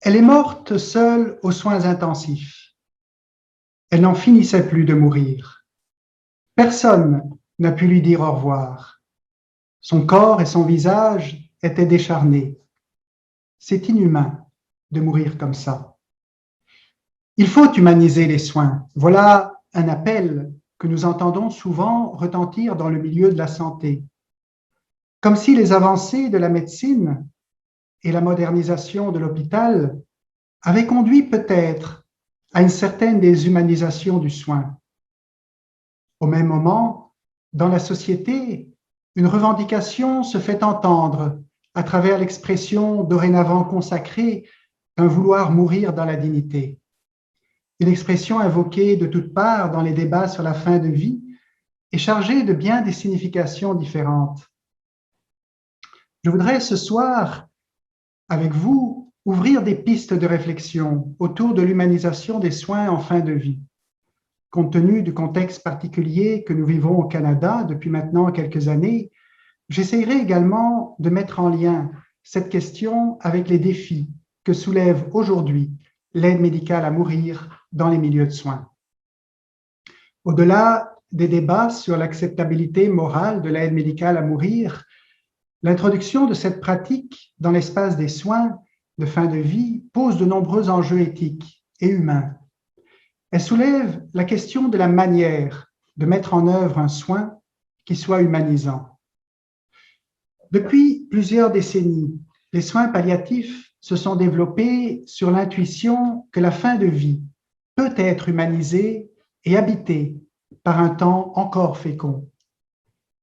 Elle est morte seule aux soins intensifs. Elle n'en finissait plus de mourir. Personne n'a pu lui dire au revoir. Son corps et son visage étaient décharnés. C'est inhumain de mourir comme ça. Il faut humaniser les soins. Voilà un appel que nous entendons souvent retentir dans le milieu de la santé. Comme si les avancées de la médecine et la modernisation de l'hôpital avaient conduit peut-être à une certaine déshumanisation du soin. Au même moment, dans la société, une revendication se fait entendre à travers l'expression dorénavant consacrée d'un vouloir mourir dans la dignité. Une expression invoquée de toutes parts dans les débats sur la fin de vie et chargée de bien des significations différentes. Je voudrais ce soir, avec vous, ouvrir des pistes de réflexion autour de l'humanisation des soins en fin de vie. Compte tenu du contexte particulier que nous vivons au Canada depuis maintenant quelques années, j'essaierai également de mettre en lien cette question avec les défis que soulève aujourd'hui l'aide médicale à mourir dans les milieux de soins. Au-delà des débats sur l'acceptabilité morale de l'aide médicale à mourir, l'introduction de cette pratique dans l'espace des soins de fin de vie pose de nombreux enjeux éthiques et humains. Elle soulève la question de la manière de mettre en œuvre un soin qui soit humanisant. Depuis plusieurs décennies, les soins palliatifs se sont développés sur l'intuition que la fin de vie peut être humanisée et habitée par un temps encore fécond.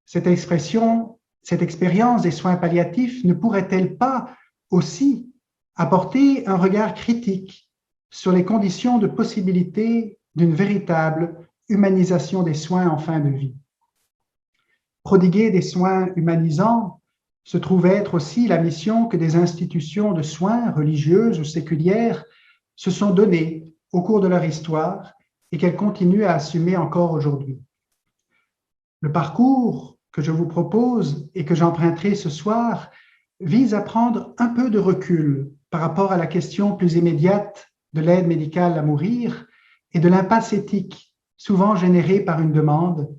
Cette expérience des soins palliatifs ne pourrait-elle pas aussi apporter un regard critique sur les conditions de possibilité d'une véritable humanisation des soins en fin de vie? Prodiguer des soins humanisants se trouve être aussi la mission que des institutions de soins religieuses ou séculières se sont données au cours de leur histoire et qu'elles continuent à assumer encore aujourd'hui. Le parcours que je vous propose et que j'emprunterai ce soir vise à prendre un peu de recul par rapport à la question plus immédiate de l'aide médicale à mourir et de l'impasse éthique souvent générée par une demande,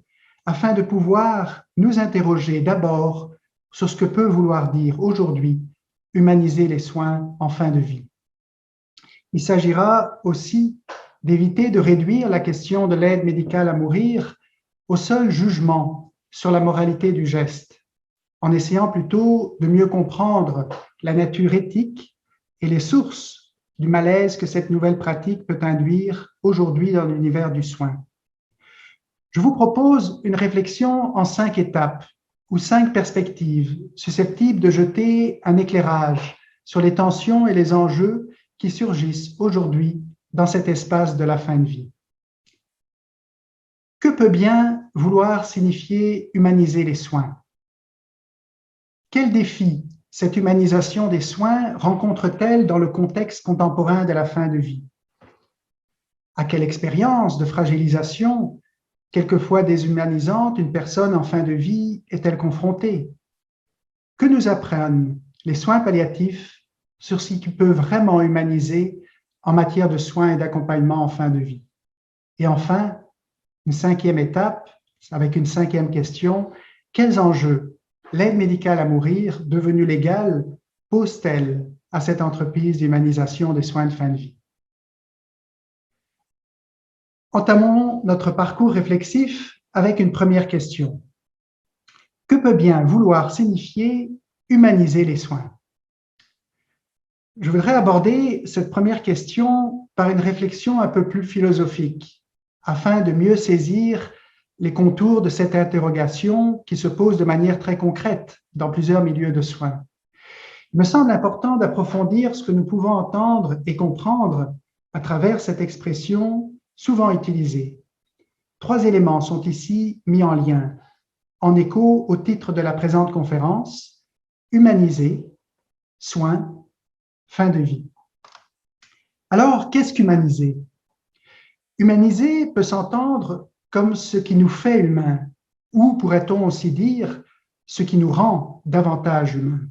afin de pouvoir nous interroger d'abord sur ce que peut vouloir dire aujourd'hui humaniser les soins en fin de vie. Il s'agira aussi d'éviter de réduire la question de l'aide médicale à mourir au seul jugement sur la moralité du geste, en essayant plutôt de mieux comprendre la nature éthique et les sources du malaise que cette nouvelle pratique peut induire aujourd'hui dans l'univers du soin. Je vous propose une réflexion en 5 étapes ou 5 perspectives susceptibles de jeter un éclairage sur les tensions et les enjeux qui surgissent aujourd'hui dans cet espace de la fin de vie. Que peut bien vouloir signifier humaniser les soins? Quels défis cette humanisation des soins rencontre-t-elle dans le contexte contemporain de la fin de vie? À quelle expérience de fragilisation, quelquefois déshumanisante, une personne en fin de vie est-elle confrontée? Que nous apprennent les soins palliatifs sur ce qui peut vraiment humaniser en matière de soins et d'accompagnement en fin de vie? Et enfin, une 5e étape, avec une 5e question, quels enjeux l'aide médicale à mourir, devenue légale, pose-t-elle à cette entreprise d'humanisation des soins de fin de vie? Entamons notre parcours réflexif avec une première question. Que peut bien vouloir signifier humaniser les soins? Je voudrais aborder cette première question par une réflexion un peu plus philosophique, afin de mieux saisir les contours de cette interrogation qui se pose de manière très concrète dans plusieurs milieux de soins. Il me semble important d'approfondir ce que nous pouvons entendre et comprendre à travers cette expression souvent utilisée. 3 éléments sont ici mis en lien, en écho au titre de la présente conférence: humaniser, soins, fin de vie. Alors, qu'est-ce qu'humaniser? Humaniser peut s'entendre comme ce qui nous fait humains, ou pourrait-on aussi dire ce qui nous rend davantage humains.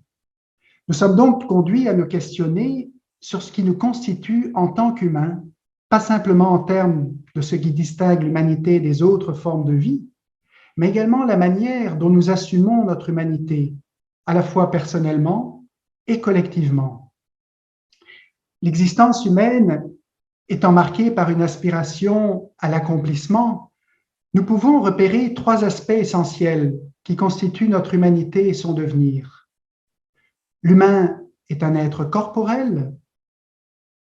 Nous sommes donc conduits à nous questionner sur ce qui nous constitue en tant qu'humains, pas simplement en termes de ce qui distingue l'humanité des autres formes de vie, mais également la manière dont nous assumons notre humanité, à la fois personnellement et collectivement. L'existence humaine étant marquée par une aspiration à l'accomplissement, nous pouvons repérer trois aspects essentiels qui constituent notre humanité et son devenir. L'humain est un être corporel,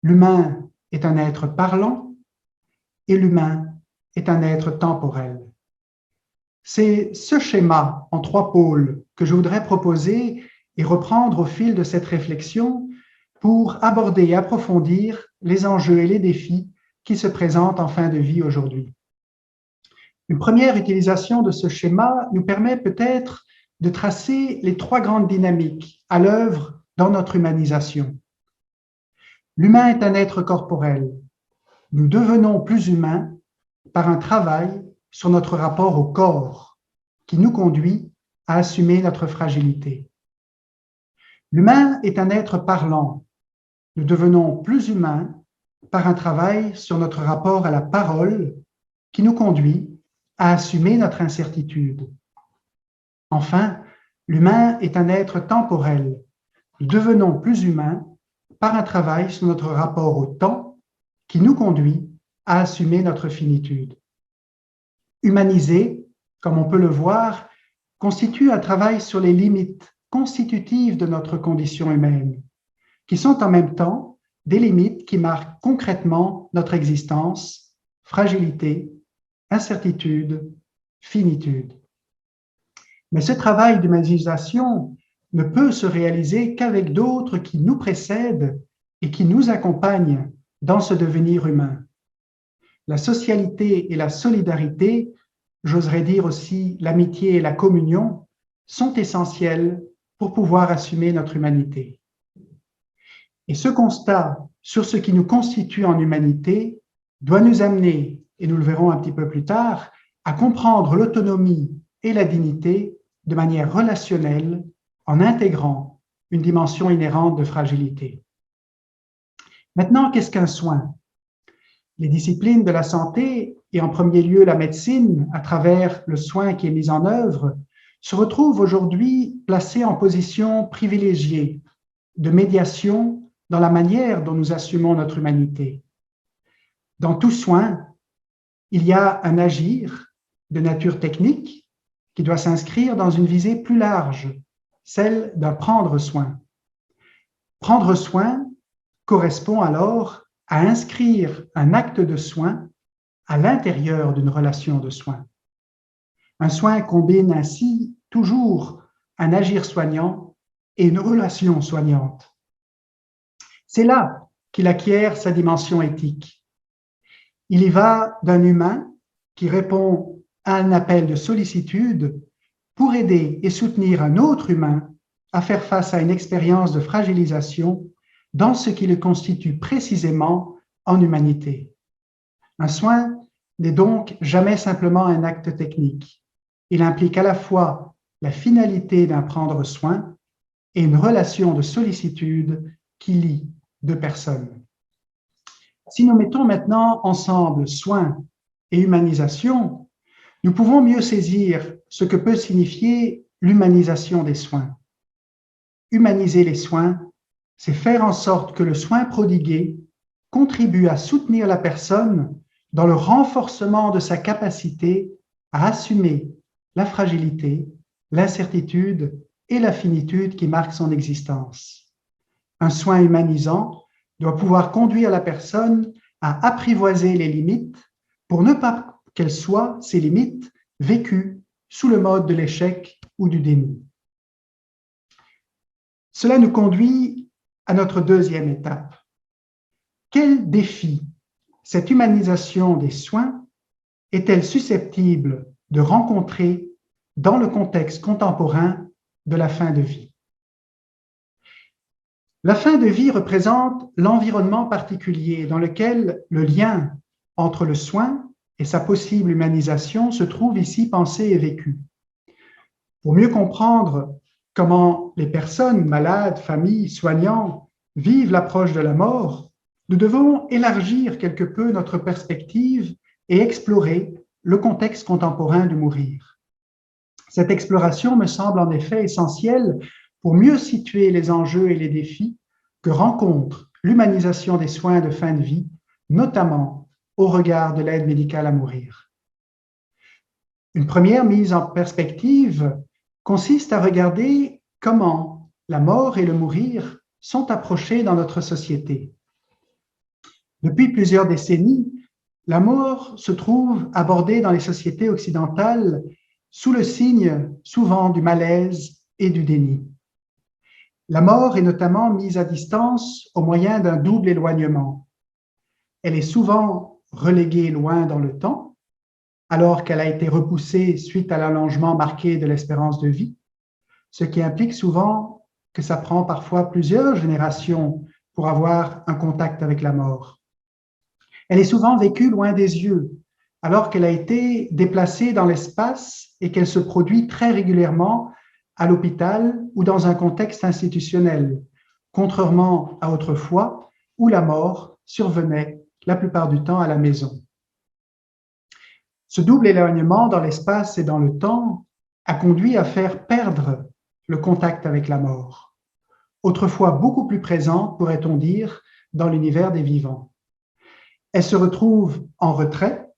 l'humain est un être parlant et l'humain est un être temporel. C'est ce schéma en trois pôles que je voudrais proposer et reprendre au fil de cette réflexion pour aborder et approfondir les enjeux et les défis qui se présentent en fin de vie aujourd'hui. Une première utilisation de ce schéma nous permet peut-être de tracer les trois grandes dynamiques à l'œuvre dans notre humanisation. L'humain est un être corporel. Nous devenons plus humains par un travail sur notre rapport au corps qui nous conduit à assumer notre fragilité. L'humain est un être parlant. Nous devenons plus humains par un travail sur notre rapport à la parole qui nous conduit à assumer notre incertitude. Enfin, l'humain est un être temporel. Nous devenons plus humains par un travail sur notre rapport au temps qui nous conduit à assumer notre finitude. Humaniser, comme on peut le voir, constitue un travail sur les limites constitutives de notre condition humaine, qui sont en même temps des limites qui marquent concrètement notre existence, fragilité, incertitude, finitude. Mais ce travail d'humanisation ne peut se réaliser qu'avec d'autres qui nous précèdent et qui nous accompagnent dans ce devenir humain. La socialité et la solidarité, j'oserais dire aussi l'amitié et la communion, sont essentielles pour pouvoir assumer notre humanité. Et ce constat sur ce qui nous constitue en humanité doit nous amener, et nous le verrons un petit peu plus tard, à comprendre l'autonomie et la dignité de manière relationnelle en intégrant une dimension inhérente de fragilité. Maintenant, qu'est-ce qu'un soin? Les disciplines de la santé, et en premier lieu la médecine, à travers le soin qui est mis en œuvre, se retrouvent aujourd'hui placées en position privilégiée de médiation dans la manière dont nous assumons notre humanité. Dans tout soin, il y a un agir de nature technique qui doit s'inscrire dans une visée plus large, celle d'un prendre soin. Prendre soin correspond alors à inscrire un acte de soin à l'intérieur d'une relation de soin. Un soin combine ainsi toujours un agir soignant et une relation soignante. C'est là qu'il acquiert sa dimension éthique. Il y va d'un humain qui répond à un appel de sollicitude pour aider et soutenir un autre humain à faire face à une expérience de fragilisation dans ce qui le constitue précisément en humanité. Un soin n'est donc jamais simplement un acte technique. Il implique à la fois la finalité d'un prendre soin et une relation de sollicitude qui lie deux personnes. Si nous mettons maintenant ensemble soin et humanisation, nous pouvons mieux saisir ce que peut signifier l'humanisation des soins. Humaniser les soins, c'est faire en sorte que le soin prodigué contribue à soutenir la personne dans le renforcement de sa capacité à assumer la fragilité, l'incertitude et la finitude qui marquent son existence. Un soin humanisant doit pouvoir conduire la personne à apprivoiser les limites pour ne pas qu'elles soient, ces limites, vécues sous le mode de l'échec ou du déni. Cela nous conduit à notre deuxième étape. Quel défi cette humanisation des soins est-elle susceptible de rencontrer dans le contexte contemporain de la fin de vie? La fin de vie représente l'environnement particulier dans lequel le lien entre le soin et sa possible humanisation se trouve ici pensé et vécu. Pour mieux comprendre comment les personnes, malades, familles, soignants, vivent l'approche de la mort, nous devons élargir quelque peu notre perspective et explorer le contexte contemporain du mourir. Cette exploration me semble en effet essentielle pour mieux situer les enjeux et les défis que rencontre l'humanisation des soins de fin de vie, notamment au regard de l'aide médicale à mourir. Une première mise en perspective consiste à regarder comment la mort et le mourir sont approchés dans notre société. Depuis plusieurs décennies, la mort se trouve abordée dans les sociétés occidentales sous le signe souvent du malaise et du déni. La mort est notamment mise à distance au moyen d'un double éloignement. Elle est souvent reléguée loin dans le temps, alors qu'elle a été repoussée suite à l'allongement marqué de l'espérance de vie, ce qui implique souvent que ça prend parfois plusieurs générations pour avoir un contact avec la mort. Elle est souvent vécue loin des yeux, alors qu'elle a été déplacée dans l'espace et qu'elle se produit très régulièrement à l'hôpital ou dans un contexte institutionnel, contrairement à autrefois où la mort survenait la plupart du temps à la maison. Ce double éloignement dans l'espace et dans le temps a conduit à faire perdre le contact avec la mort, autrefois beaucoup plus présent, pourrait-on dire, dans l'univers des vivants. Elle se retrouve en retrait,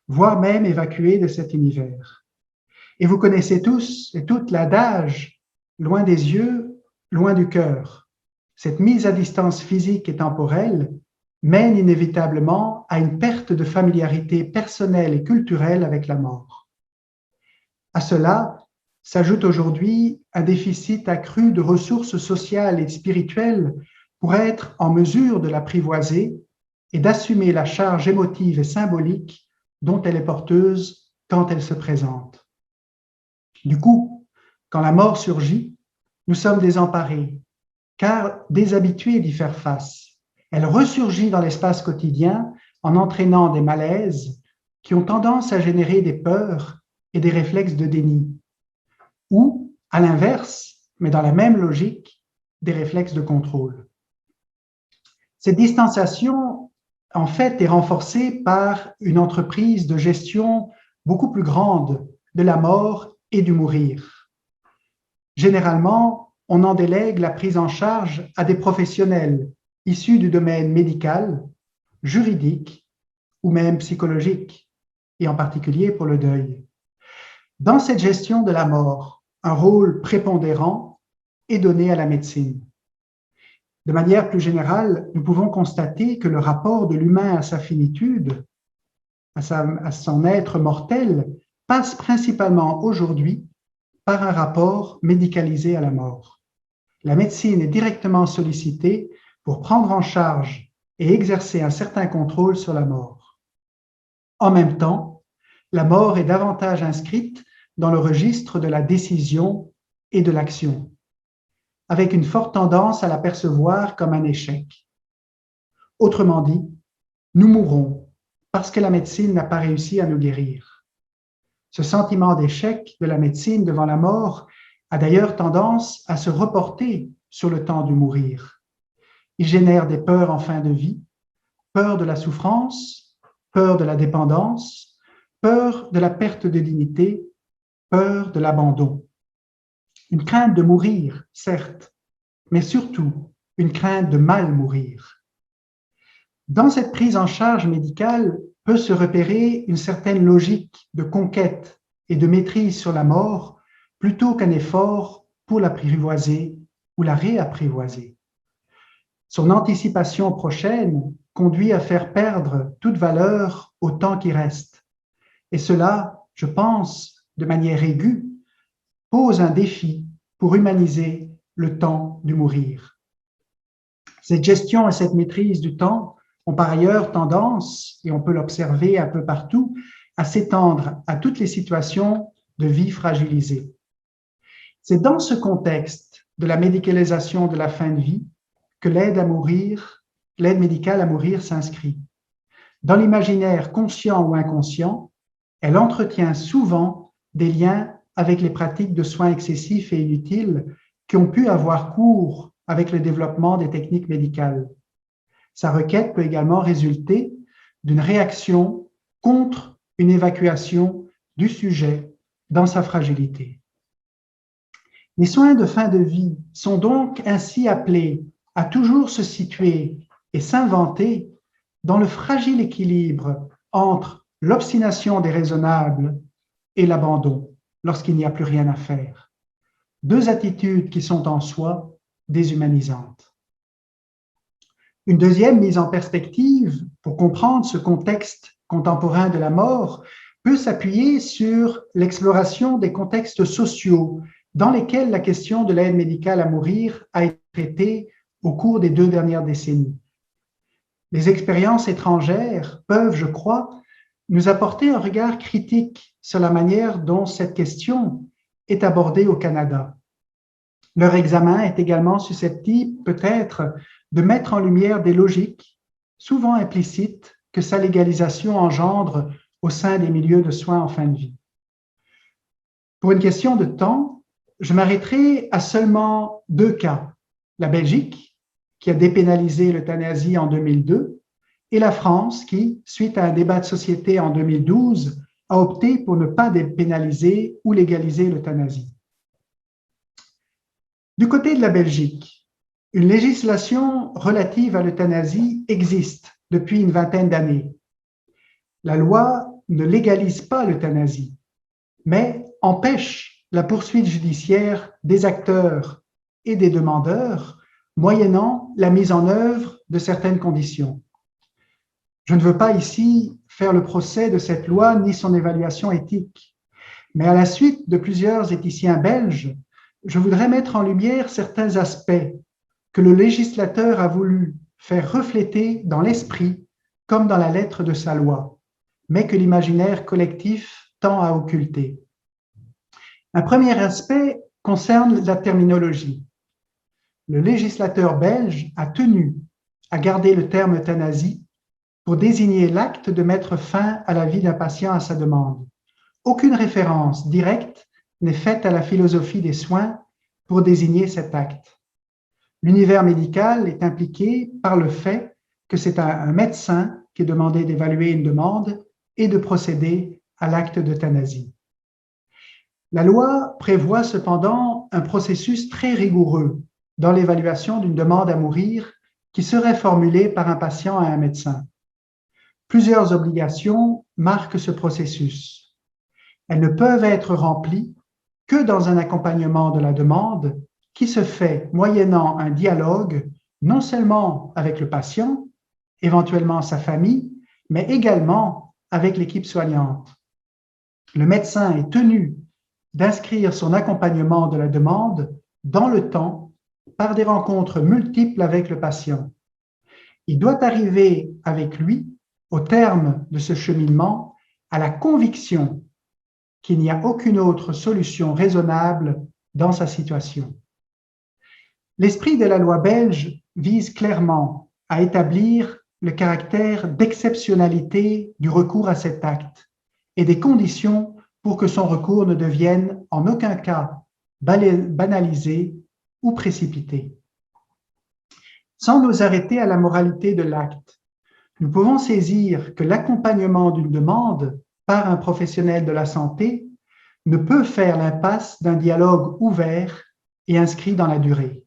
voire même évacuée de cet univers. Et vous connaissez tous et toutes l'adage « loin des yeux, loin du cœur ». Cette mise à distance physique et temporelle mène inévitablement à une perte de familiarité personnelle et culturelle avec la mort. À cela s'ajoute aujourd'hui un déficit accru de ressources sociales et spirituelles pour être en mesure de l'apprivoiser et d'assumer la charge émotive et symbolique dont elle est porteuse quand elle se présente. Du coup, quand la mort surgit, nous sommes désemparés, car déshabitués d'y faire face. Elle ressurgit dans l'espace quotidien en entraînant des malaises qui ont tendance à générer des peurs et des réflexes de déni, ou, à l'inverse, mais dans la même logique, des réflexes de contrôle. Cette distanciation, en fait, est renforcée par une entreprise de gestion beaucoup plus grande de la mort et du mourir. Généralement, on en délègue la prise en charge à des professionnels issus du domaine médical, juridique ou même psychologique, et en particulier pour le deuil. Dans cette gestion de la mort, un rôle prépondérant est donné à la médecine. De manière plus générale, nous pouvons constater que le rapport de l'humain à sa finitude, à son être mortel, passe principalement aujourd'hui par un rapport médicalisé à la mort. La médecine est directement sollicitée pour prendre en charge et exercer un certain contrôle sur la mort. En même temps, la mort est davantage inscrite dans le registre de la décision et de l'action, avec une forte tendance à la percevoir comme un échec. Autrement dit, nous mourrons parce que la médecine n'a pas réussi à nous guérir. Ce sentiment d'échec de la médecine devant la mort a d'ailleurs tendance à se reporter sur le temps du mourir. Il génère des peurs en fin de vie, peur de la souffrance, peur de la dépendance, peur de la perte de dignité, peur de l'abandon. Une crainte de mourir, certes, mais surtout une crainte de mal mourir. Dans cette prise en charge médicale peut se repérer une certaine logique de conquête et de maîtrise sur la mort plutôt qu'un effort pour l'apprivoiser ou la réapprivoiser. Son anticipation prochaine conduit à faire perdre toute valeur au temps qui reste. Et cela, je pense, de manière aiguë, pose un défi pour humaniser le temps du mourir. Cette gestion et cette maîtrise du temps ont par ailleurs tendance, et on peut l'observer un peu partout, à s'étendre à toutes les situations de vie fragilisée. C'est dans ce contexte de la médicalisation de la fin de vie que l'aide médicale à mourir s'inscrit. Dans l'imaginaire conscient ou inconscient, elle entretient souvent des liens avec les pratiques de soins excessifs et inutiles qui ont pu avoir cours avec le développement des techniques médicales. Sa requête peut également résulter d'une réaction contre une évacuation du sujet dans sa fragilité. Les soins de fin de vie sont donc ainsi appelés à toujours se situer et s'inventer dans le fragile équilibre entre l'obstination déraisonnable et l'abandon lorsqu'il n'y a plus rien à faire. Deux attitudes qui sont en soi déshumanisantes. Une deuxième mise en perspective pour comprendre ce contexte contemporain de la mort peut s'appuyer sur l'exploration des contextes sociaux dans lesquels la question de l'aide médicale à mourir a été traitée au cours des 2 dernières décennies. Les expériences étrangères peuvent, je crois, nous apporter un regard critique sur la manière dont cette question est abordée au Canada. Leur examen est également susceptible, peut-être, de mettre en lumière des logiques, souvent implicites, que sa légalisation engendre au sein des milieux de soins en fin de vie. Pour une question de temps, je m'arrêterai à seulement 2 cas. La Belgique, qui a dépénalisé l'euthanasie en 2002, et la France, qui, suite à un débat de société en 2012, a opté pour ne pas dépénaliser ou légaliser l'euthanasie. Du côté de la Belgique, une législation relative à l'euthanasie existe depuis une vingtaine d'années. La loi ne légalise pas l'euthanasie, mais empêche la poursuite judiciaire des acteurs et des demandeurs, moyennant la mise en œuvre de certaines conditions. Je ne veux pas ici faire le procès de cette loi ni son évaluation éthique, mais à la suite de plusieurs éthiciens belges, je voudrais mettre en lumière certains aspects que le législateur a voulu faire refléter dans l'esprit comme dans la lettre de sa loi, mais que l'imaginaire collectif tend à occulter. Un premier aspect concerne la terminologie. Le législateur belge a tenu à garder le terme euthanasie pour désigner l'acte de mettre fin à la vie d'un patient à sa demande. Aucune référence directe n'est faite à la philosophie des soins pour désigner cet acte. L'univers médical est impliqué par le fait que c'est à un médecin qui est demandé d'évaluer une demande et de procéder à l'acte d'euthanasie. La loi prévoit cependant un processus très rigoureux dans l'évaluation d'une demande à mourir qui serait formulée par un patient à un médecin. Plusieurs obligations marquent ce processus. Elles ne peuvent être remplies que dans un accompagnement de la demande qui se fait moyennant un dialogue non seulement avec le patient, éventuellement sa famille, mais également avec l'équipe soignante. Le médecin est tenu d'inscrire son accompagnement de la demande dans le temps par des rencontres multiples avec le patient. Il doit arriver avec lui, au terme de ce cheminement, à la conviction qu'il n'y a aucune autre solution raisonnable dans sa situation. L'esprit de la loi belge vise clairement à établir le caractère d'exceptionnalité du recours à cet acte et des conditions pour que son recours ne devienne en aucun cas banalisé ou précipité. Sans nous arrêter à la moralité de l'acte, nous pouvons saisir que l'accompagnement d'une demande par un professionnel de la santé ne peut faire l'impasse d'un dialogue ouvert et inscrit dans la durée.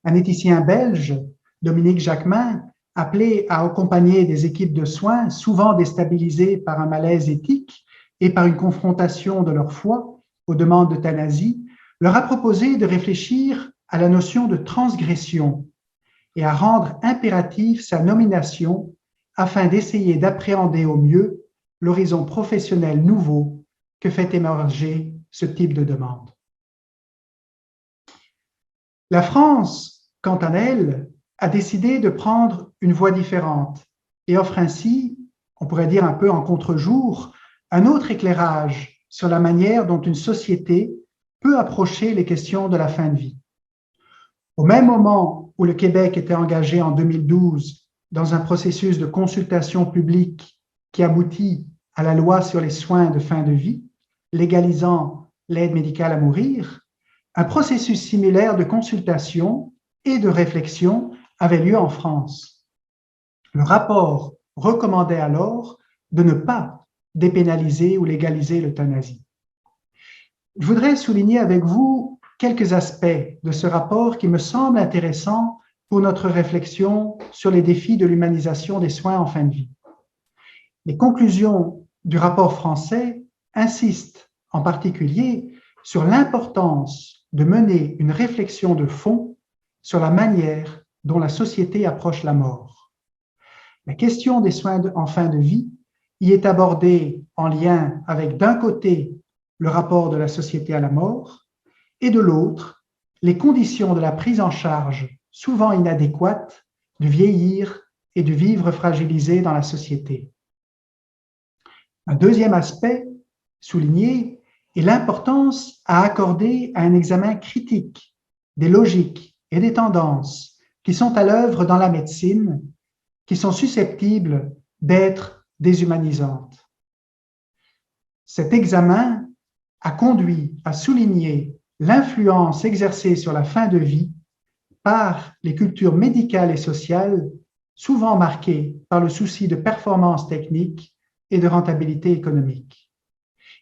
Un éthicien belge, Dominique Jacquemin, appelé à accompagner des équipes de soins souvent déstabilisées par un malaise éthique et par une confrontation de leur foi aux demandes d'euthanasie, leur a proposé de réfléchir à la notion de transgression et à rendre impérative sa nomination afin d'essayer d'appréhender au mieux l'horizon professionnel nouveau que fait émerger ce type de demande. La France, quant à elle, a décidé de prendre une voie différente et offre ainsi, on pourrait dire un peu en contre-jour, un autre éclairage sur la manière dont une société peut approcher les questions de la fin de vie. Au même moment où le Québec était engagé en 2012 dans un processus de consultation publique qui aboutit à la loi sur les soins de fin de vie, légalisant l'aide médicale à mourir, un processus similaire de consultation et de réflexion avait lieu en France. Le rapport recommandait alors de ne pas dépénaliser ou légaliser l'euthanasie. Je voudrais souligner avec vous quelques aspects de ce rapport qui me semblent intéressants pour notre réflexion sur les défis de l'humanisation des soins en fin de vie. Les conclusions du rapport français insistent en particulier sur l'importance de mener une réflexion de fond sur la manière dont la société approche la mort. La question des soins en fin de vie y est abordée en lien avec, d'un côté, le rapport de la société à la mort et de l'autre, les conditions de la prise en charge souvent inadéquates du vieillir et du vivre fragilisé dans la société. Un deuxième aspect souligné est l'importance à accorder à un examen critique des logiques et des tendances qui sont à l'œuvre dans la médecine, qui sont susceptibles d'être déshumanisantes. Cet examen a conduit à souligner l'influence exercée sur la fin de vie par les cultures médicales et sociales, souvent marquées par le souci de performance technique et de rentabilité économique.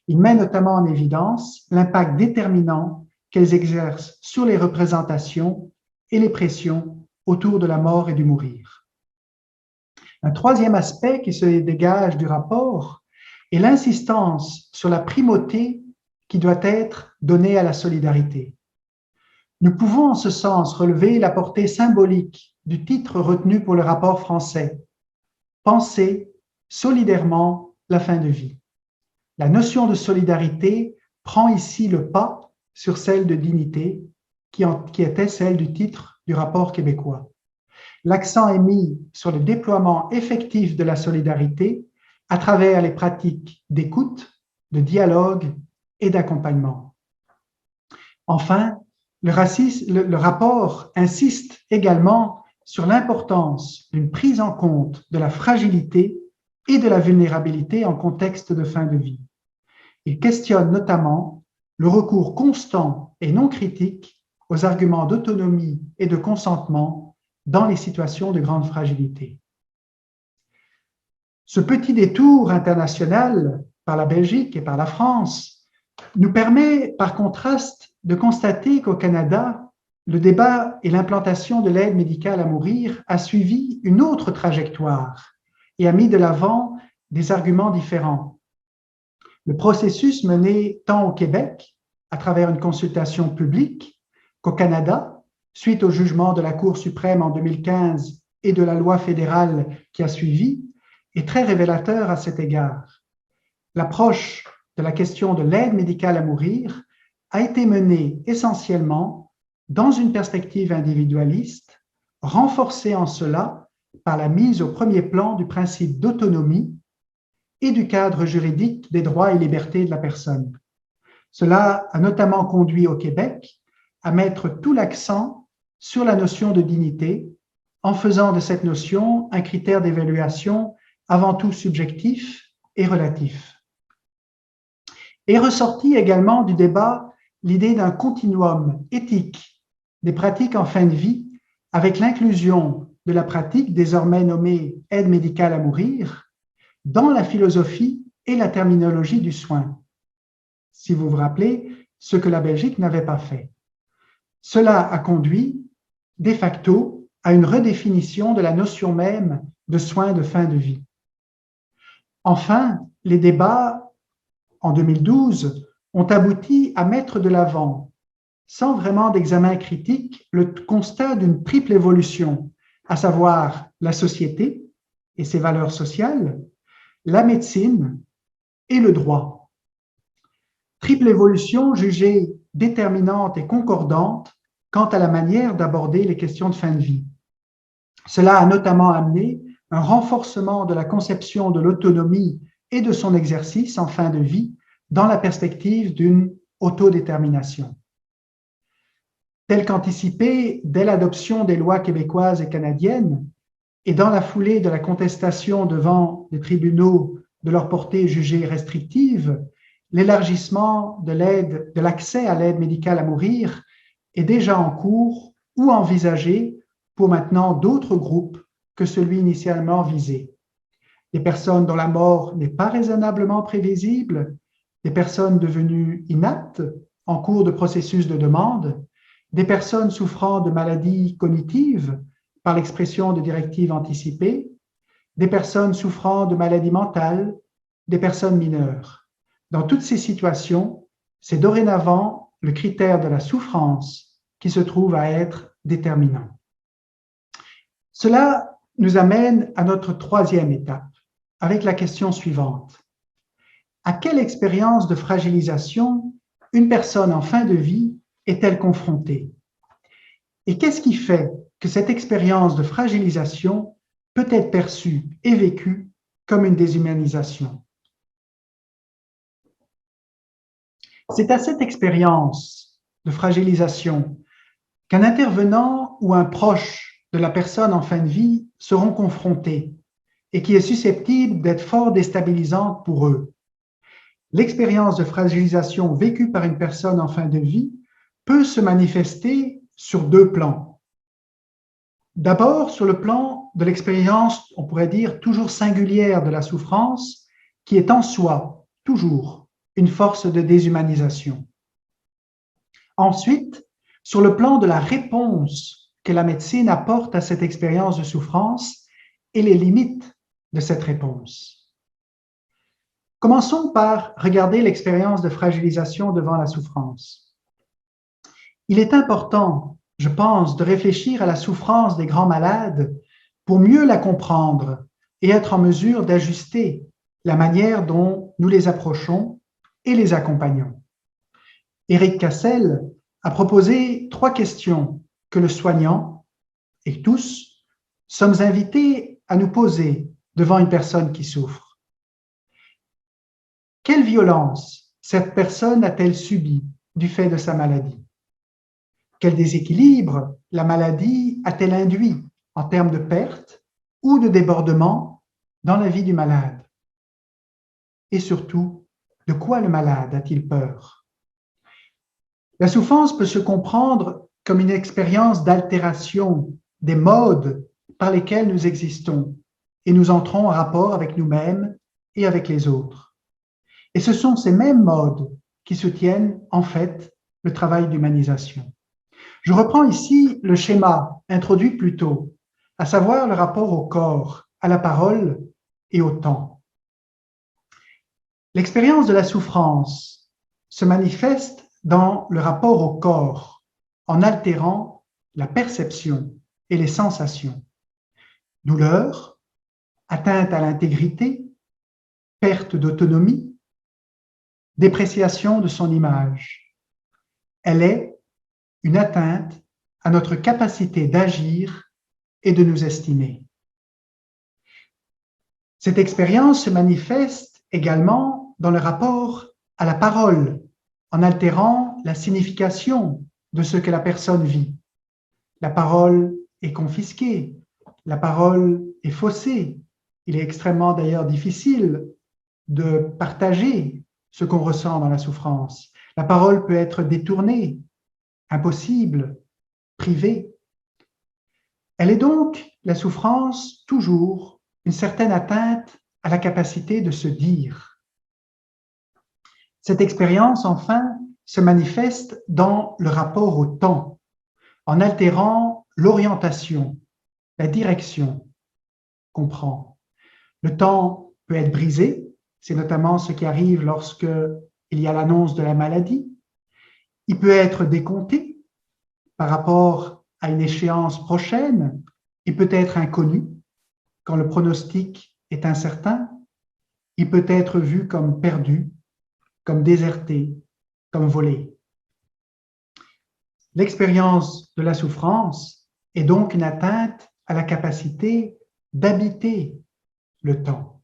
Il met notamment en évidence l'impact déterminant qu'elles exercent sur les représentations et les pressions autour de la mort et du mourir. Un troisième aspect qui se dégage du rapport est l'insistance sur la primauté qui doit être donnée à la solidarité. Nous pouvons en ce sens relever la portée symbolique du titre retenu pour le rapport français « Penser solidairement la fin de vie ». La notion de solidarité prend ici le pas sur celle de dignité qui était celle du titre du rapport québécois. L'accent est mis sur le déploiement effectif de la solidarité à travers les pratiques d'écoute, de dialogue et d'accompagnement. Enfin, le rapport insiste également sur l'importance d'une prise en compte de la fragilité et de la vulnérabilité en contexte de fin de vie. Il questionne notamment le recours constant et non critique aux arguments d'autonomie et de consentement dans les situations de grande fragilité. Ce petit détour international par la Belgique et par la France nous permet par contraste de constater qu'au Canada, le débat et l'implantation de l'aide médicale à mourir a suivi une autre trajectoire et a mis de l'avant des arguments différents. Le processus mené tant au Québec, à travers une consultation publique, qu'au Canada, suite au jugement de la Cour suprême en 2015 et de la loi fédérale qui a suivi, est très révélateur à cet égard. L'approche de la question de l'aide médicale à mourir a été menée essentiellement dans une perspective individualiste, renforcée en cela par la mise au premier plan du principe d'autonomie et du cadre juridique des droits et libertés de la personne. Cela a notamment conduit au Québec à mettre tout l'accent sur la notion de dignité, en faisant de cette notion un critère d'évaluation avant tout subjectif et relatif. Est ressortie également du débat l'idée d'un continuum éthique des pratiques en fin de vie avec l'inclusion de la pratique désormais nommée aide médicale à mourir dans la philosophie et la terminologie du soin. Si vous vous rappelez, ce que la Belgique n'avait pas fait. Cela a conduit, de facto, à une redéfinition de la notion même de soins de fin de vie. Enfin, les débats, en 2012, ont abouti à mettre de l'avant, sans vraiment d'examen critique, le constat d'une triple évolution, à savoir la société et ses valeurs sociales, la médecine et le droit. Triple évolution jugée déterminante et concordante quant à la manière d'aborder les questions de fin de vie. Cela a notamment amené un renforcement de la conception de l'autonomie et de son exercice en fin de vie dans la perspective d'une autodétermination. Tel qu'anticipé dès l'adoption des lois québécoises et canadiennes et dans la foulée de la contestation devant les tribunaux de leur portée jugée restrictive, l'élargissement de l'accès à l'aide médicale à mourir est déjà en cours ou envisagé pour maintenant d'autres groupes que celui initialement visé. Des personnes dont la mort n'est pas raisonnablement prévisible, des personnes devenues inaptes en cours de processus de demande, des personnes souffrant de maladies cognitives par l'expression de directives anticipées, des personnes souffrant de maladies mentales, des personnes mineures. Dans toutes ces situations, c'est dorénavant le critère de la souffrance qui se trouve à être déterminant. Cela nous amène à notre troisième étape, avec la question suivante. À quelle expérience de fragilisation une personne en fin de vie est-elle confrontée? Et qu'est-ce qui fait que cette expérience de fragilisation peut être perçue et vécue comme une déshumanisation? C'est à cette expérience de fragilisation qu'un intervenant ou un proche de la personne en fin de vie seront confrontés et qui est susceptible d'être fort déstabilisante pour eux. L'expérience de fragilisation vécue par une personne en fin de vie peut se manifester sur deux plans. D'abord, sur le plan de l'expérience, on pourrait dire, toujours singulière de la souffrance, qui est en soi, toujours, une force de déshumanisation. Ensuite, sur le plan de la réponse que la médecine apporte à cette expérience de souffrance et les limites de cette réponse. Commençons par regarder l'expérience de fragilisation devant la souffrance. Il est important, je pense, de réfléchir à la souffrance des grands malades pour mieux la comprendre et être en mesure d'ajuster la manière dont nous les approchons et les accompagnons. Éric Cassel a proposé 3 questions que le soignant et tous sommes invités à nous poser devant une personne qui souffre. Quelle violence cette personne a-t-elle subie du fait de sa maladie? Quel déséquilibre la maladie a-t-elle induit en termes de perte ou de débordement dans la vie du malade? Et surtout, de quoi le malade a-t-il peur? La souffrance peut se comprendre comme une expérience d'altération des modes par lesquels nous existons et nous entrons en rapport avec nous-mêmes et avec les autres. Et ce sont ces mêmes modes qui soutiennent en fait le travail d'humanisation. Je reprends ici le schéma introduit plus tôt, à savoir le rapport au corps, à la parole et au temps. L'expérience de la souffrance se manifeste dans le rapport au corps, en altérant la perception et les sensations. Douleur, atteinte à l'intégrité, perte d'autonomie, dépréciation de son image. Elle est une atteinte à notre capacité d'agir et de nous estimer. Cette expérience se manifeste également dans le rapport à la parole, en altérant la signification de ce que la personne vit. La parole est confisquée, la parole est faussée. Il est extrêmement d'ailleurs difficile de partager ce qu'on ressent dans la souffrance. La parole peut être détournée, impossible, privée. Elle est donc, la souffrance, toujours une certaine atteinte à la capacité de se dire. Cette expérience, enfin, se manifeste dans le rapport au temps, en altérant l'orientation, la direction qu'on prend. Le temps peut être brisé, c'est notamment ce qui arrive lorsque il y a l'annonce de la maladie. Il peut être décompté par rapport à une échéance prochaine. Il peut être inconnu quand le pronostic est incertain. Il peut être vu comme perdu, comme déserté, comme volé. L'expérience de la souffrance est donc une atteinte à la capacité d'habiter le temps.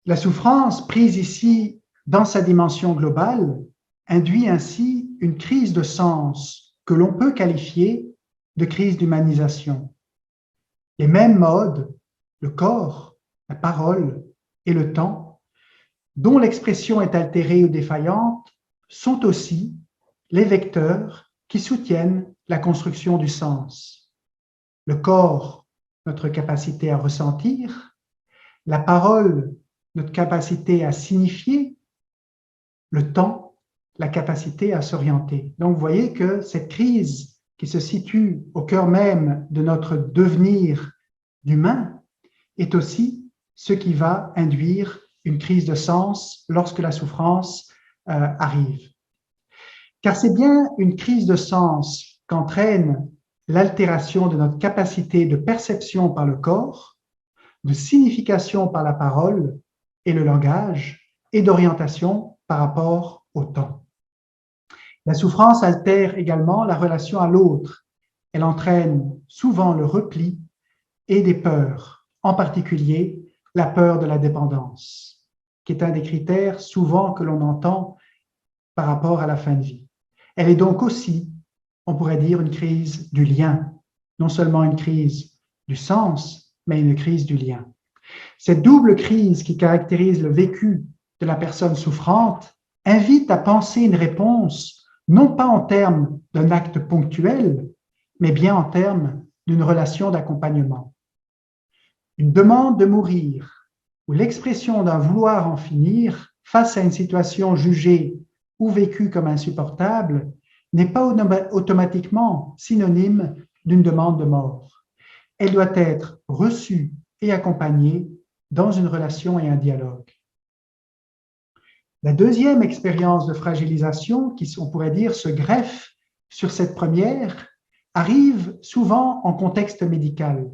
La souffrance, prise ici dans sa dimension globale, induit ainsi une crise de sens que l'on peut qualifier de crise d'humanisation. Les mêmes modes, le corps, la parole et le temps, dont l'expression est altérée ou défaillante, sont aussi les vecteurs qui soutiennent la construction du sens. Le corps, notre capacité à ressentir. La parole, notre capacité à signifier. Le temps, la capacité à s'orienter. Donc, vous voyez que cette crise qui se situe au cœur même de notre devenir d'humain est aussi ce qui va induire une crise de sens lorsque la souffrance arrive. Car c'est bien une crise de sens qu'entraîne l'altération de notre capacité de perception par le corps, de signification par la parole et le langage, et d'orientation par rapport au temps. La souffrance altère également la relation à l'autre. Elle entraîne souvent le repli et des peurs, en particulier la peur de la dépendance, qui est un des critères souvent que l'on entend par rapport à la fin de vie. Elle est donc aussi, on pourrait dire, une crise du lien, non seulement une crise du sens, mais une crise du lien. Cette double crise qui caractérise le vécu de la personne souffrante invite à penser une réponse, non pas en termes d'un acte ponctuel, mais bien en termes d'une relation d'accompagnement. Une demande de mourir ou l'expression d'un vouloir en finir face à une situation jugée ou vécue comme insupportable n'est pas automatiquement synonyme d'une demande de mort. Elle doit être reçue et accompagnée dans une relation et un dialogue. La deuxième expérience de fragilisation, qui, on pourrait dire, se greffe sur cette première, arrive souvent en contexte médical.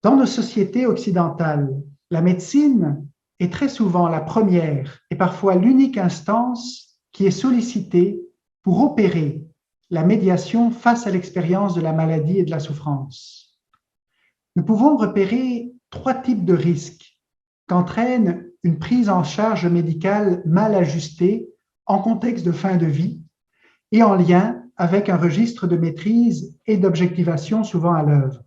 Dans nos sociétés occidentales, la médecine est très souvent la première et parfois l'unique instance qui est sollicitée pour opérer la médiation face à l'expérience de la maladie et de la souffrance. Nous pouvons repérer 3 types de risques qu'entraîne une prise en charge médicale mal ajustée en contexte de fin de vie et en lien avec un registre de maîtrise et d'objectivation souvent à l'œuvre.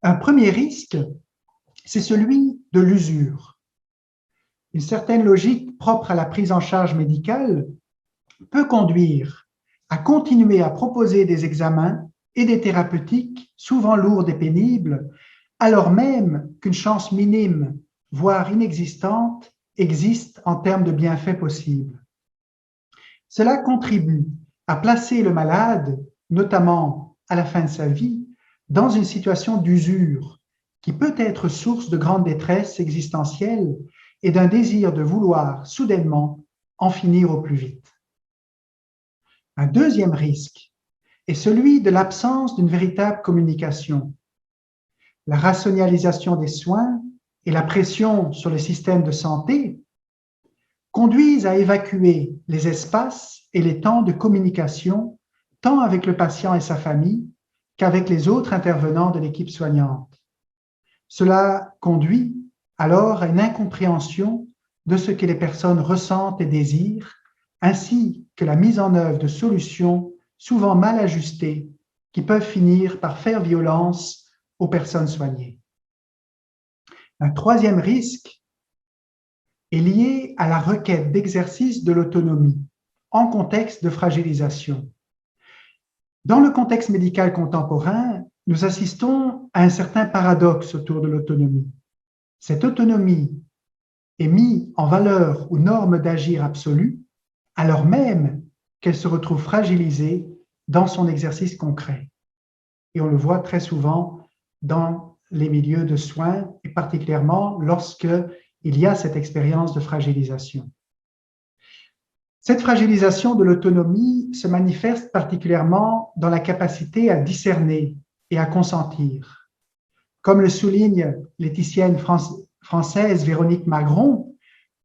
Un premier risque, c'est celui de l'usure. Une certaine logique propre à la prise en charge médicale peut conduire à continuer à proposer des examens et des thérapeutiques souvent lourdes et pénibles, alors même qu'une chance minime, voire inexistante, existe en termes de bienfaits possibles. Cela contribue à placer le malade, notamment à la fin de sa vie, dans une situation d'usure qui peut être source de grande détresse existentielle et d'un désir de vouloir soudainement en finir au plus vite. Un deuxième risque est celui de l'absence d'une véritable communication. La rationalisation des soins et la pression sur le système de santé conduisent à évacuer les espaces et les temps de communication tant avec le patient et sa famille qu'avec les autres intervenants de l'équipe soignante. Cela conduit alors à une incompréhension de ce que les personnes ressentent et désirent, ainsi que la mise en œuvre de solutions souvent mal ajustées qui peuvent finir par faire violence aux personnes soignées. Un troisième risque est lié à la requête d'exercice de l'autonomie en contexte de fragilisation. Dans le contexte médical contemporain, nous assistons à un certain paradoxe autour de l'autonomie. Cette autonomie est mise en valeur ou norme d'agir absolue, alors même qu'elle se retrouve fragilisée dans son exercice concret. Et on le voit très souvent dans les milieux de soins, et particulièrement lorsqu'il y a cette expérience de fragilisation. Cette fragilisation de l'autonomie se manifeste particulièrement dans la capacité à discerner et à consentir. Comme le souligne l'éthicienne française Véronique Magron,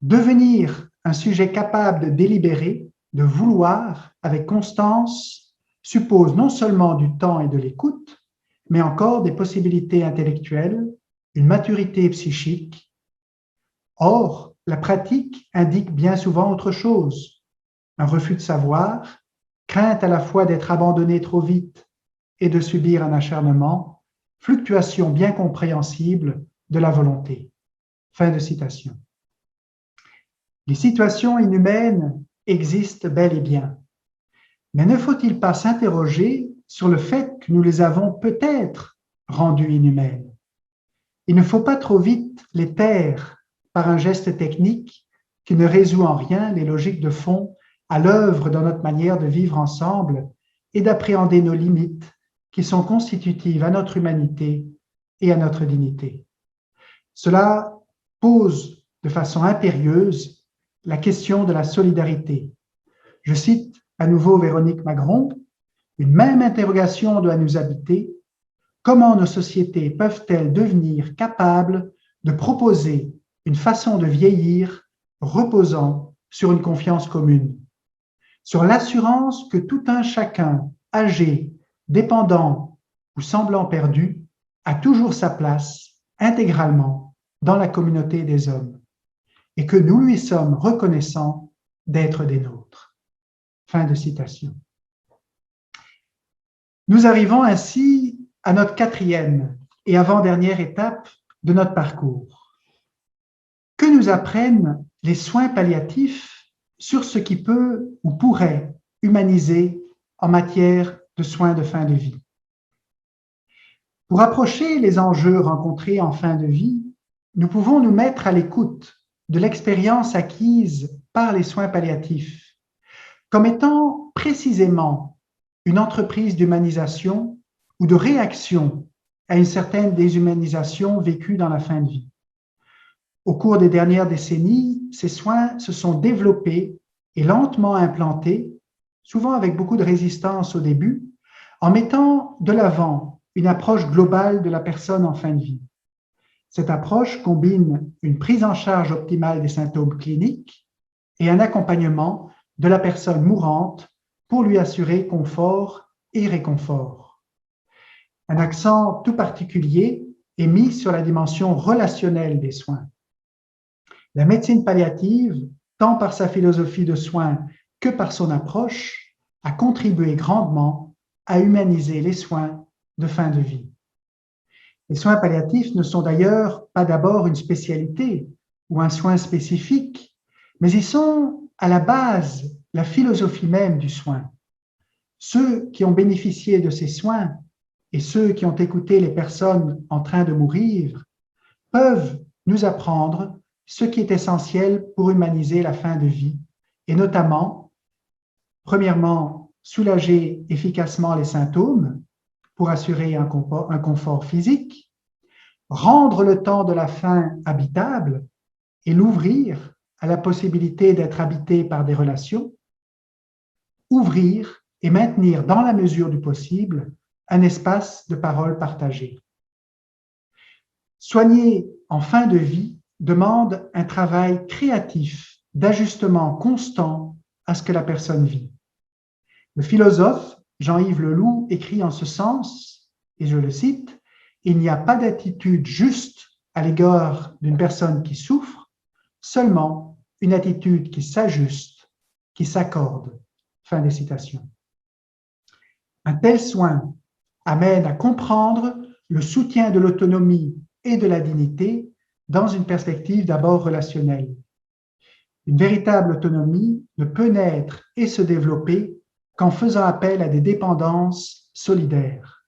devenir un sujet capable de délibérer, de vouloir avec constance, suppose non seulement du temps et de l'écoute, mais encore des possibilités intellectuelles, une maturité psychique. Or, la pratique indique bien souvent autre chose. Un refus de savoir, crainte à la fois d'être abandonné trop vite et de subir un acharnement, fluctuation bien compréhensible de la volonté. Fin de citation. Les situations inhumaines existent bel et bien. Mais ne faut-il pas s'interroger sur le fait que nous les avons peut-être rendues inhumaines? Il ne faut pas trop vite les taire par un geste technique qui ne résout en rien les logiques de fond à l'œuvre dans notre manière de vivre ensemble et d'appréhender nos limites qui sont constitutives à notre humanité et à notre dignité. Cela pose de façon impérieuse la question de la solidarité. Je cite à nouveau Véronique Magron, « Une même interrogation doit nous habiter. Comment nos sociétés peuvent-elles devenir capables de proposer une façon de vieillir reposant sur une confiance commune, sur l'assurance que tout un chacun, âgé, dépendant ou semblant perdu, a toujours sa place intégralement dans la communauté des hommes et que nous lui sommes reconnaissants d'être des nôtres. » Fin de citation. Nous arrivons ainsi à notre quatrième et avant-dernière étape de notre parcours. Que nous apprennent les soins palliatifs sur ce qui peut ou pourrait humaniser en matière de soins de fin de vie? Pour approcher les enjeux rencontrés en fin de vie, nous pouvons nous mettre à l'écoute de l'expérience acquise par les soins palliatifs comme étant précisément une entreprise d'humanisation ou de réaction à une certaine déshumanisation vécue dans la fin de vie. Au cours des dernières décennies, ces soins se sont développés et lentement implantés, souvent avec beaucoup de résistance au début, en mettant de l'avant une approche globale de la personne en fin de vie. Cette approche combine une prise en charge optimale des symptômes cliniques et un accompagnement de la personne mourante pour lui assurer confort et réconfort. Un accent tout particulier est mis sur la dimension relationnelle des soins. La médecine palliative, tant par sa philosophie de soins que par son approche, a contribué grandement à humaniser les soins de fin de vie. Les soins palliatifs ne sont d'ailleurs pas d'abord une spécialité ou un soin spécifique, mais ils sont à la base la philosophie même du soin. Ceux qui ont bénéficié de ces soins et ceux qui ont écouté les personnes en train de mourir peuvent nous apprendre ce qui est essentiel pour humaniser la fin de vie, et notamment, premièrement, soulager efficacement les symptômes pour assurer un confort physique, rendre le temps de la fin habitable et l'ouvrir à la possibilité d'être habité par des relations, ouvrir et maintenir dans la mesure du possible un espace de parole partagée. Soigner en fin de vie demande un travail créatif d'ajustement constant à ce que la personne vit. Le philosophe Jean-Yves Leloup écrit en ce sens, et je le cite, « Il n'y a pas d'attitude juste à l'égard d'une personne qui souffre, seulement une attitude qui s'ajuste, qui s'accorde. » Fin des citations. Un tel soin amène à comprendre le soutien de l'autonomie et de la dignité dans une perspective d'abord relationnelle. Une véritable autonomie ne peut naître et se développer qu'en faisant appel à des dépendances solidaires.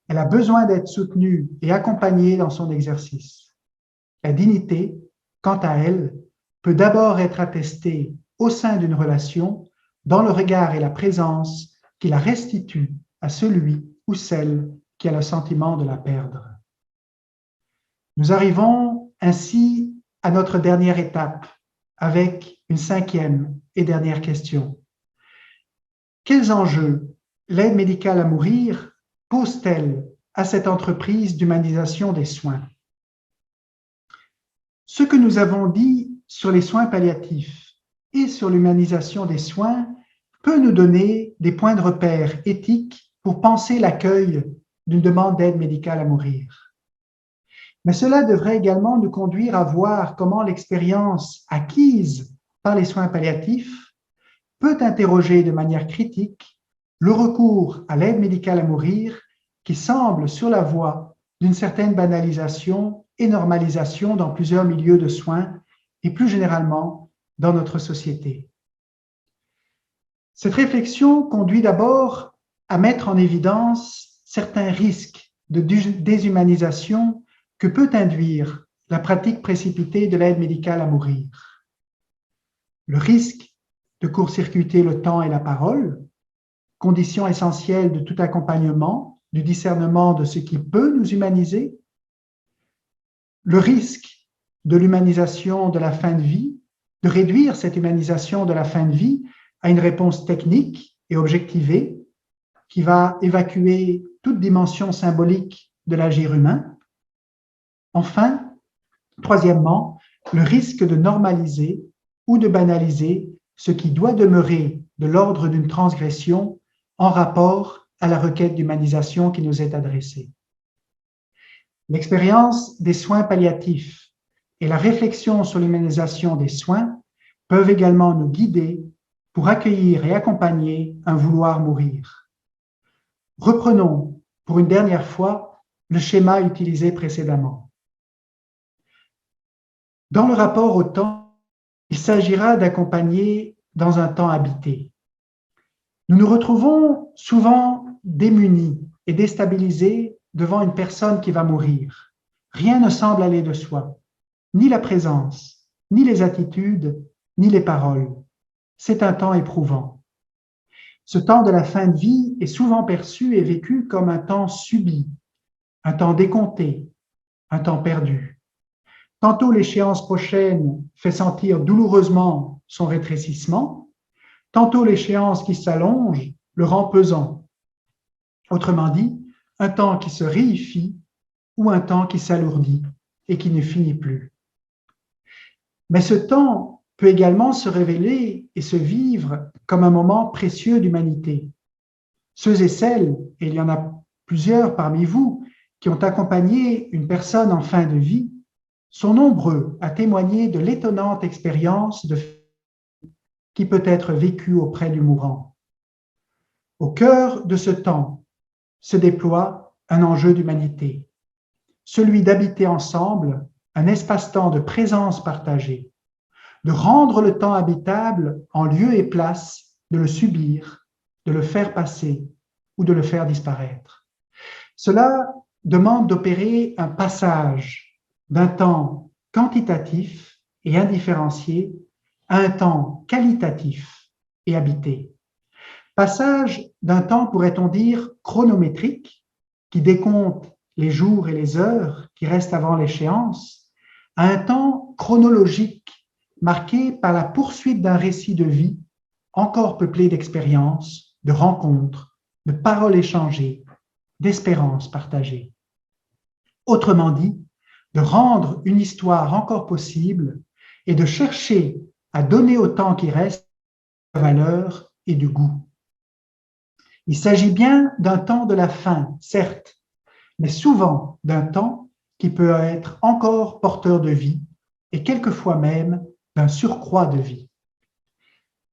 Elle a besoin d'être soutenue et accompagnée dans son exercice. La dignité, quant à elle, peut d'abord être attestée au sein d'une relation dans le regard et la présence qui la restitue à celui ou celle qui a le sentiment de la perdre. Nous arrivons ainsi à notre dernière étape avec une cinquième et dernière question. Quels enjeux l'aide médicale à mourir pose-t-elle à cette entreprise d'humanisation des soins? Ce que nous avons dit sur les soins palliatifs et sur l'humanisation des soins peut nous donner des points de repère éthiques pour penser l'accueil d'une demande d'aide médicale à mourir. Mais cela devrait également nous conduire à voir comment l'expérience acquise par les soins palliatifs peut interroger de manière critique le recours à l'aide médicale à mourir qui semble sur la voie d'une certaine banalisation et normalisation dans plusieurs milieux de soins et plus généralement dans notre société. Cette réflexion conduit d'abord à mettre en évidence certains risques de déshumanisation que peut induire la pratique précipitée de l'aide médicale à mourir. Le risque de court-circuiter le temps et la parole, condition essentielle de tout accompagnement, du discernement de ce qui peut nous humaniser. Le risque de l'humanisation de la fin de vie, de réduire cette humanisation de la fin de vie à une réponse technique et objectivée qui va évacuer toute dimension symbolique de l'agir humain. Enfin, troisièmement, le risque de normaliser ou de banaliser ce qui doit demeurer de l'ordre d'une transgression en rapport à la requête d'humanisation qui nous est adressée. L'expérience des soins palliatifs et la réflexion sur l'humanisation des soins peuvent également nous guider pour accueillir et accompagner un vouloir mourir. Reprenons pour une dernière fois le schéma utilisé précédemment. Dans le rapport au temps, il s'agira d'accompagner dans un temps habité. Nous nous retrouvons souvent démunis et déstabilisés devant une personne qui va mourir. Rien ne semble aller de soi, ni la présence, ni les attitudes, ni les paroles. C'est un temps éprouvant. Ce temps de la fin de vie est souvent perçu et vécu comme un temps subi, un temps décompté, un temps perdu. Tantôt l'échéance prochaine fait sentir douloureusement son rétrécissement, tantôt l'échéance qui s'allonge le rend pesant. Autrement dit, un temps qui se réifie ou un temps qui s'alourdit et qui ne finit plus. Mais ce temps peut également se révéler et se vivre comme un moment précieux d'humanité. Ceux et celles, et il y en a plusieurs parmi vous, qui ont accompagné une personne en fin de vie, sont nombreux à témoigner de l'étonnante expérience qui peut être vécue auprès du mourant. Au cœur de ce temps se déploie un enjeu d'humanité, celui d'habiter ensemble un espace-temps de présence partagée, de rendre le temps habitable en lieu et place de le subir, de le faire passer ou de le faire disparaître. Cela demande d'opérer un passage d'un temps quantitatif et indifférencié à un temps qualitatif et habité. Passage d'un temps, pourrait-on dire, chronométrique, qui décompte les jours et les heures qui restent avant l'échéance, à un temps chronologique, marqué par la poursuite d'un récit de vie encore peuplé d'expériences, de rencontres, de paroles échangées, d'espérances partagées. Autrement dit, de rendre une histoire encore possible et de chercher à donner au temps qui reste de valeur et de goût. Il s'agit bien d'un temps de la fin, certes, mais souvent d'un temps qui peut être encore porteur de vie et quelquefois même d'un surcroît de vie.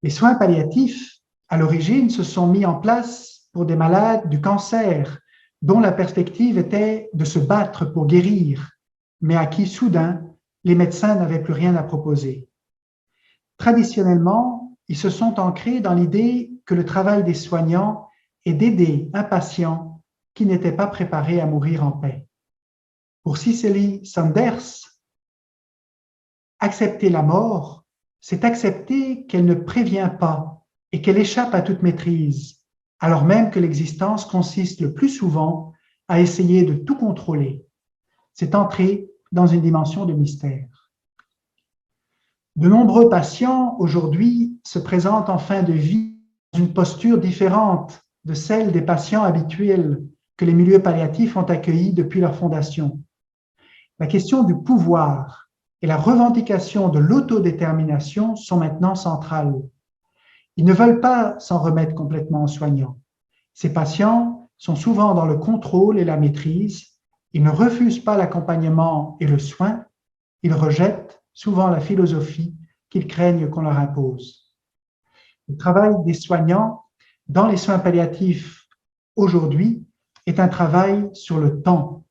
Les soins palliatifs, à l'origine, se sont mis en place pour des malades du cancer, dont la perspective était de se battre pour guérir, mais à qui, soudain, les médecins n'avaient plus rien à proposer. Traditionnellement, ils se sont ancrés dans l'idée que le travail des soignants est d'aider un patient qui n'était pas préparé à mourir en paix. Pour Cicely Saunders, accepter la mort, c'est accepter qu'elle ne prévient pas et qu'elle échappe à toute maîtrise, alors même que l'existence consiste le plus souvent à essayer de tout contrôler. C'est entrer dans une dimension de mystère. De nombreux patients aujourd'hui se présentent en fin de vie dans une posture différente de celle des patients habituels que les milieux palliatifs ont accueillis depuis leur fondation. La question du pouvoir et la revendication de l'autodétermination sont maintenant centrales. Ils ne veulent pas s'en remettre complètement aux soignants. Ces patients sont souvent dans le contrôle et la maîtrise. Ils ne refusent pas l'accompagnement et le soin. Ils rejettent souvent la philosophie qu'ils craignent qu'on leur impose. Le travail des soignants dans les soins palliatifs aujourd'hui est un travail sur le temps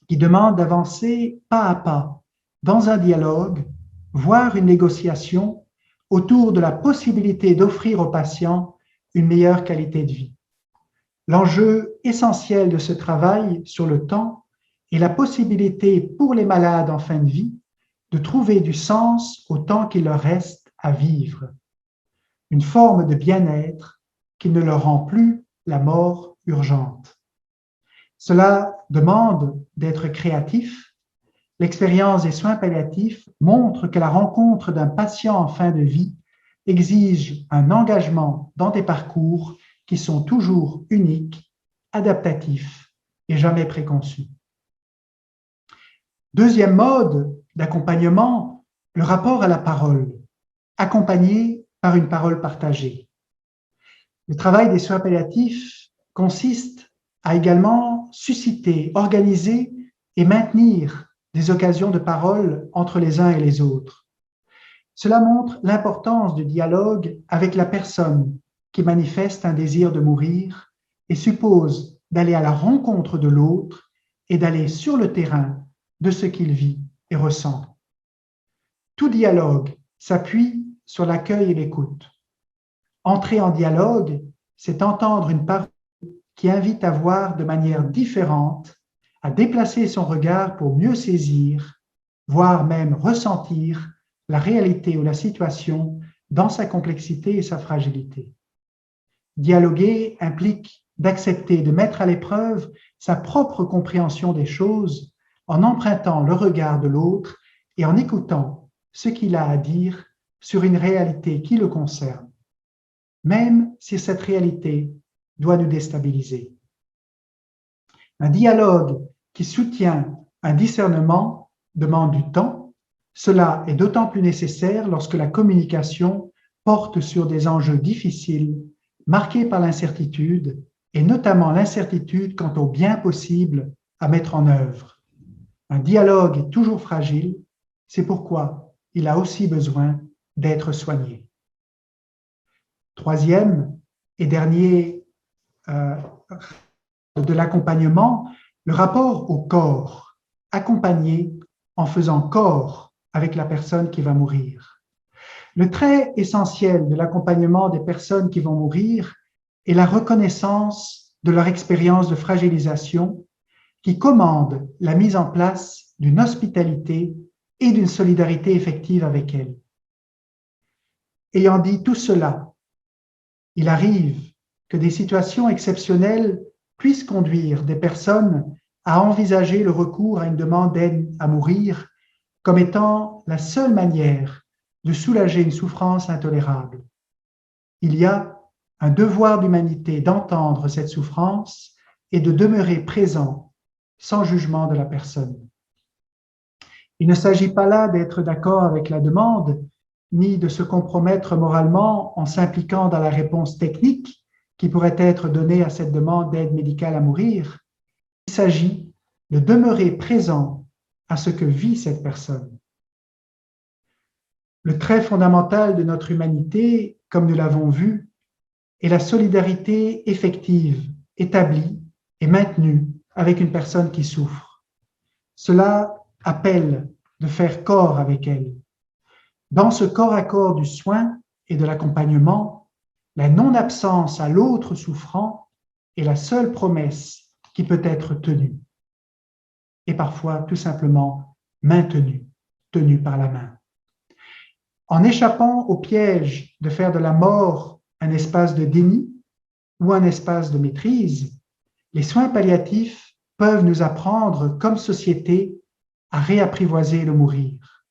qui demande d'avancer pas à pas dans un dialogue, voire une négociation autour de la possibilité d'offrir aux patients une meilleure qualité de vie. L'enjeu essentiel de ce travail sur le temps est la possibilité pour les malades en fin de vie de trouver du sens au temps qu'il leur reste à vivre, une forme de bien-être qui ne leur rend plus la mort urgente. Cela demande d'être créatif. L'expérience des soins palliatifs montre que la rencontre d'un patient en fin de vie exige un engagement dans des parcours qui sont toujours uniques, adaptatifs et jamais préconçus. Deuxième mode d'accompagnement, le rapport à la parole, accompagné par une parole partagée. Le travail des soins palliatifs consiste à également susciter, organiser et maintenir des occasions de parole entre les uns et les autres. Cela montre l'importance du dialogue avec la personne qui manifeste un désir de mourir et suppose d'aller à la rencontre de l'autre et d'aller sur le terrain de ce qu'il vit et ressent. Tout dialogue s'appuie sur l'accueil et l'écoute. Entrer en dialogue, c'est entendre une parole qui invite à voir de manière différente, à déplacer son regard pour mieux saisir, voire même ressentir la réalité ou la situation dans sa complexité et sa fragilité. Dialoguer implique d'accepter de mettre à l'épreuve sa propre compréhension des choses en empruntant le regard de l'autre et en écoutant ce qu'il a à dire sur une réalité qui le concerne, même si cette réalité doit nous déstabiliser. Un dialogue qui soutient un discernement demande du temps. Cela est d'autant plus nécessaire lorsque la communication porte sur des enjeux difficiles, marqués par l'incertitude, et notamment l'incertitude quant au bien possible à mettre en œuvre. Un dialogue est toujours fragile, c'est pourquoi il a aussi besoin d'être soigné. Troisième et dernier de l'accompagnement, le rapport au corps, accompagné en faisant corps avec la personne qui va mourir. Le trait essentiel de l'accompagnement des personnes qui vont mourir est la reconnaissance de leur expérience de fragilisation qui commande la mise en place d'une hospitalité et d'une solidarité effective avec elles. Ayant dit tout cela, il arrive que des situations exceptionnelles puissent conduire des personnes à envisager le recours à une demande d'aide à mourir comme étant la seule manière de soulager une souffrance intolérable. Il y a un devoir d'humanité d'entendre cette souffrance et de demeurer présent sans jugement de la personne. Il ne s'agit pas là d'être d'accord avec la demande, ni de se compromettre moralement en s'impliquant dans la réponse technique qui pourrait être donnée à cette demande d'aide médicale à mourir. Il s'agit de demeurer présent à ce que vit cette personne. Le trait fondamental de notre humanité, comme nous l'avons vu, est la solidarité effective, établie et maintenue avec une personne qui souffre. Cela appelle de faire corps avec elle. Dans ce corps à corps du soin et de l'accompagnement, la non-absence à l'autre souffrant est la seule promesse qui peut être tenue. Et parfois, tout simplement, maintenue, tenue par la main. En échappant au piège de faire de la mort un espace de déni ou un espace de maîtrise, les soins palliatifs peuvent nous apprendre, comme société, à réapprivoiser le mourir.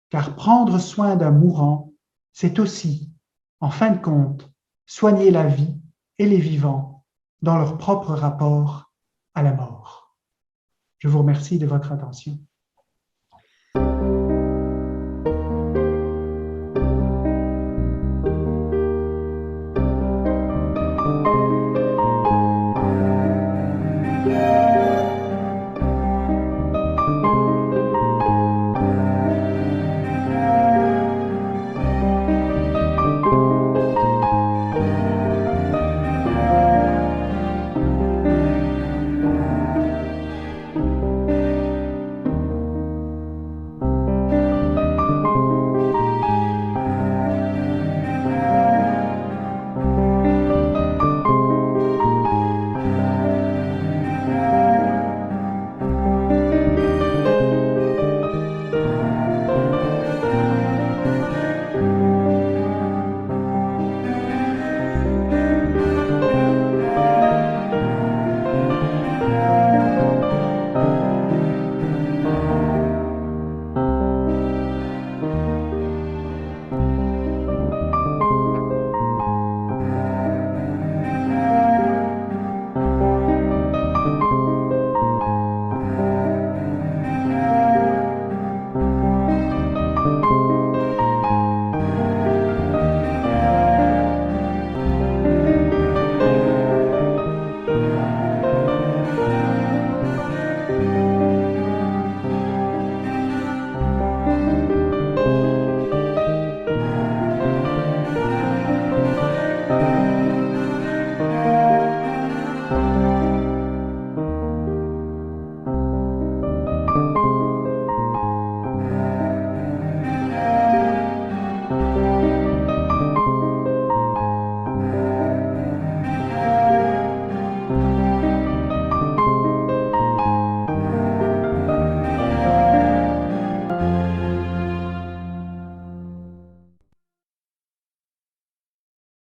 Car prendre soin d'un mourant, c'est aussi, en fin de compte, soigner la vie et les vivants dans leur propre rapport à la mort. Je vous remercie de votre attention.